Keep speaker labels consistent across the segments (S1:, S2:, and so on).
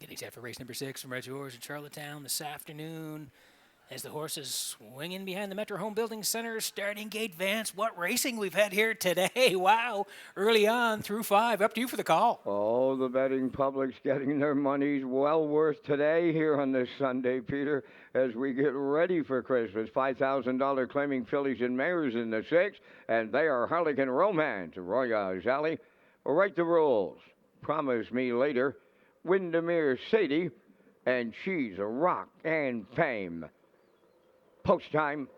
S1: Getting set for race number 6 from Red Yours in Charlottetown this afternoon. As the horses swing in behind the Metro Home Building Center, starting gate Vance. What racing we've had here today. Wow. Early on through 5. Up to you for the call.
S2: Oh, the betting public's getting their money's well worth today here on this Sunday, Peter, as we get ready for Christmas. $5,000 claiming fillies and mares in the 6, and they are Harlequin Romance, Royal Alley. Write the rules. Promise me later. Windermere Sadie, and she's a rock and fame. Post time.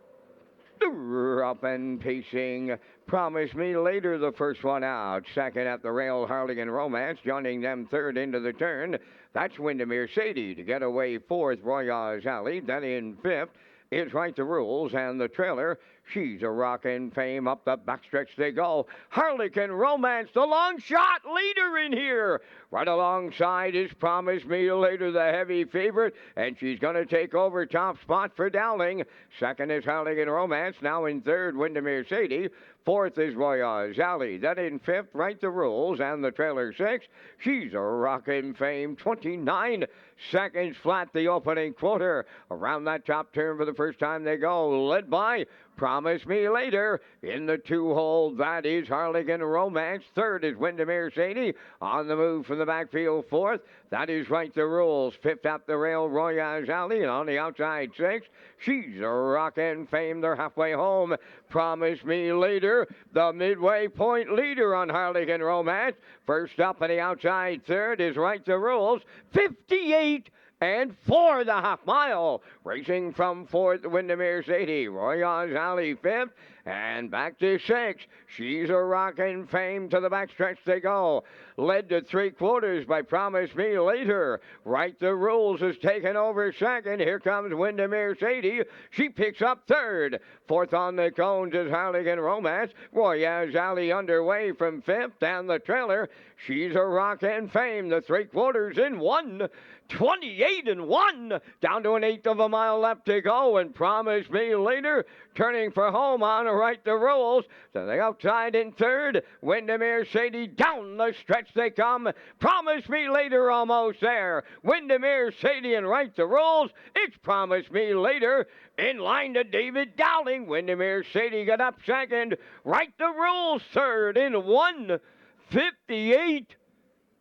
S2: Up and pacing. Promise me later, the first one out. Second at the rail, Harlequin Romance. Joining them third into the turn. That's Windermere Sadie to get away fourth, Royal Alley. Then in fifth is Right the Rules, and the trailer, She's a Rockin' Fame. Up the backstretch they go. Harlequin Romance, the long shot leader in here. Right alongside is Promise Me Later, the heavy favorite, and she's going to take over top spot for Dowling. Second is Harlequin Romance. Now in third, Windermere Sadie. Fourth is Royal Alley. Then in fifth, Right the Rules, and the trailer 6. She's a Rockin' Fame. 29 seconds flat the opening quarter. Around that top turn for the first time they go, led by Promise Me Later. In the 2-hole, that is Harlequin Romance. Third is Windermere Sadie. On the move from the backfield, fourth. That is Right the Rules. Fifth at the rail, Royal Alley. And on the outside, 6. She's a Rockin' Fame. They're halfway home. Promise Me Later, the midway point leader on Harlequin Romance. First up on the outside, third is Right the Rules. 58 and 4 the half mile. Racing from fourth, Windermere Sadie. Royal Alley fifth. And back to 6. She's a Rockin' Fame. To the backstretch they go. Led to 3/4 by Promise Me Later. Right the Rules has taken over second. Here comes Windermere Sadie. She picks up third. Fourth on the cones is Harlequin Romance. Royal Alley underway from fifth. And the trailer, She's a Rockin' Fame. The 3/4 in 1. 28 and 1. Down to an eighth of a mile left to go. And Promise Me Later turning for home on Right the Rules. To the outside in third. Windermere Sadie down the stretch they come. Promise Me Later almost there. Windermere Sadie and Right the Rules. It's Promise Me Later in line to David Dowling. Windermere Sadie got up second. Right the Rules third in 1:58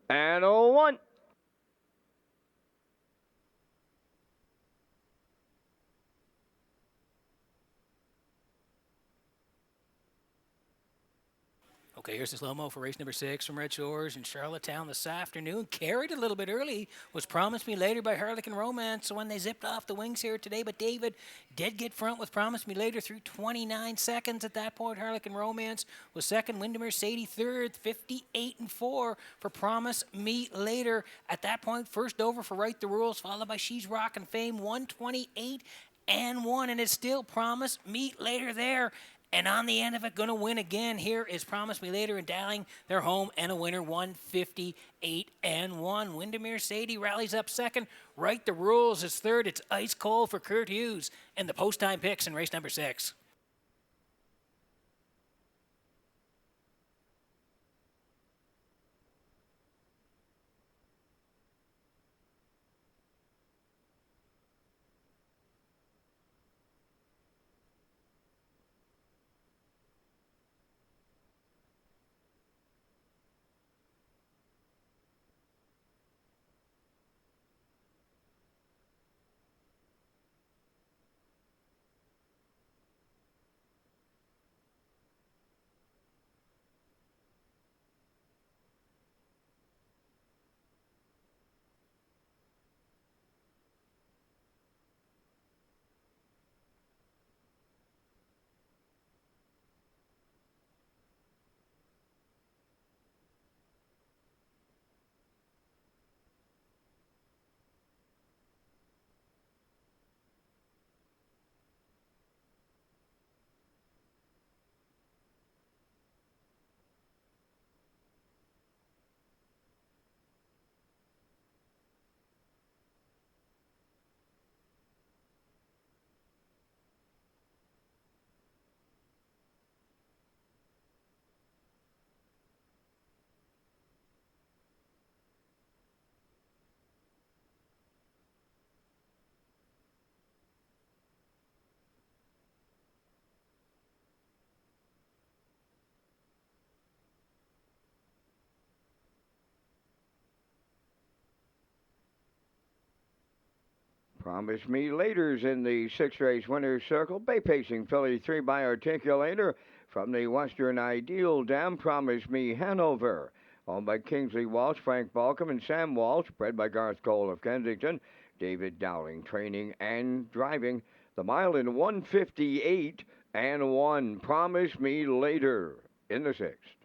S2: and 1.
S1: Okay, here's the slow-mo for race number 6 from Red Shores in Charlottetown this afternoon. Carried a little bit early. Was Promise Me Later by Harlequin Romance when they zipped off the wings here today. But David did get front with Promise Me Later through 29 seconds at that point. Harlequin Romance was second. Windermere Sadie third. 58 and 4 for Promise Me Later. At that point, first over for Right the Rules, followed by She's Rockin' Fame. 128 and 1. And it's still Promise Me Later there. And on the end of it, going to win again. Here is Promise Me Later and Dowling. They're home and a winner, 158 and 1. Windermere Sadie rallies up second. Right the Rules is third. It's ice cold for Kurt Hughes and the post-time picks in race number 6.
S2: Promise Me Later's in the sixth race winner's circle. Bay Pacing filly 3 by Articulator. From the Western Ideal Dam, Promise Me Hanover. Owned by Kingsley Walsh, Frank Balcom, and Sam Walsh. Bred by Garth Cole of Kensington. David Dowling training and driving. The mile in 1:58 and 1. Promise Me Later in the sixth.